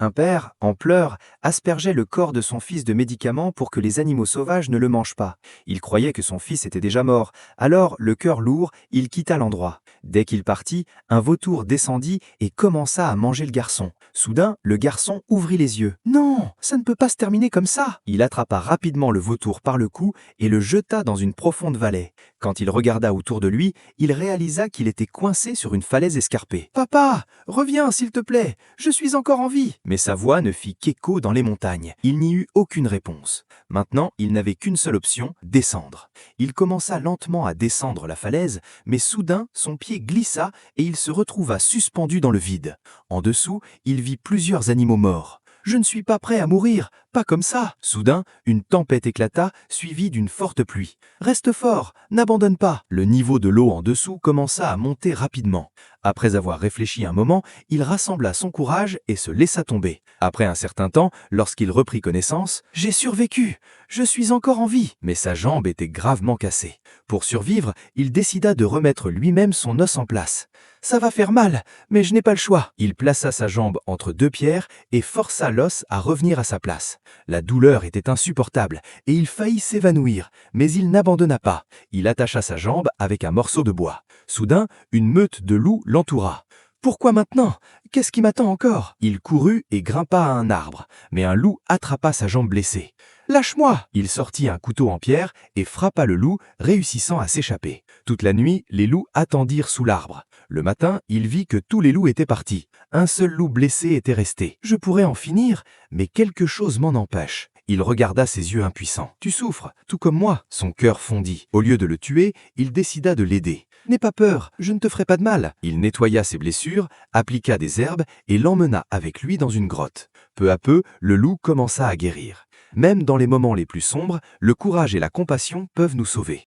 Un père, en pleurs, aspergeait le corps de son fils de médicaments pour que les animaux sauvages ne le mangent pas. Il croyait que son fils était déjà mort, alors, le cœur lourd, il quitta l'endroit. Dès qu'il partit, un vautour descendit et commença à manger le garçon. Soudain, le garçon ouvrit les yeux. « Non, ça ne peut pas se terminer comme ça !» Il attrapa rapidement le vautour par le cou et le jeta dans une profonde vallée. Quand il regarda autour de lui, il réalisa qu'il était coincé sur une falaise escarpée. « Papa, reviens s'il te plaît, je suis encore en vie !» Mais sa voix ne fit qu'écho dans les montagnes. Il n'y eut aucune réponse. Maintenant, il n'avait qu'une seule option, descendre. Il commença lentement à descendre la falaise, mais soudain, son pied glissa et il se retrouva suspendu dans le vide. En dessous, il vit plusieurs animaux morts. « Je ne suis pas prêt à mourir, pas comme ça !» Soudain, une tempête éclata, suivie d'une forte pluie. « Reste fort, n'abandonne pas !» Le niveau de l'eau en dessous commença à monter rapidement. Après avoir réfléchi un moment, il rassembla son courage et se laissa tomber. Après un certain temps, lorsqu'il reprit connaissance, « J'ai survécu, je suis encore en vie !» Mais sa jambe était gravement cassée. Pour survivre, il décida de remettre lui-même son os en place. « Ça va faire mal, mais je n'ai pas le choix !» Il plaça sa jambe entre deux pierres et força l'os à revenir à sa place. La douleur était insupportable et il faillit s'évanouir, mais il n'abandonna pas. Il attacha sa jambe avec un morceau de bois. Soudain, une meute de loups l'entoura. « Pourquoi maintenant? Qu'est-ce qui m'attend encore ?» Il courut et grimpa à un arbre, mais un loup attrapa sa jambe blessée. « Lâche-moi !» Il sortit un couteau en pierre et frappa le loup, réussissant à s'échapper. Toute la nuit, les loups attendirent sous l'arbre. Le matin, il vit que tous les loups étaient partis. Un seul loup blessé était resté. « Je pourrais en finir, mais quelque chose m'en empêche. » Il regarda ses yeux impuissants. « Tu souffres, tout comme moi. » Son cœur fondit. Au lieu de le tuer, il décida de l'aider. « N'aie pas peur, je ne te ferai pas de mal. » Il nettoya ses blessures, appliqua des herbes et l'emmena avec lui dans une grotte. Peu à peu, le loup commença à guérir. Même dans les moments les plus sombres, le courage et la compassion peuvent nous sauver.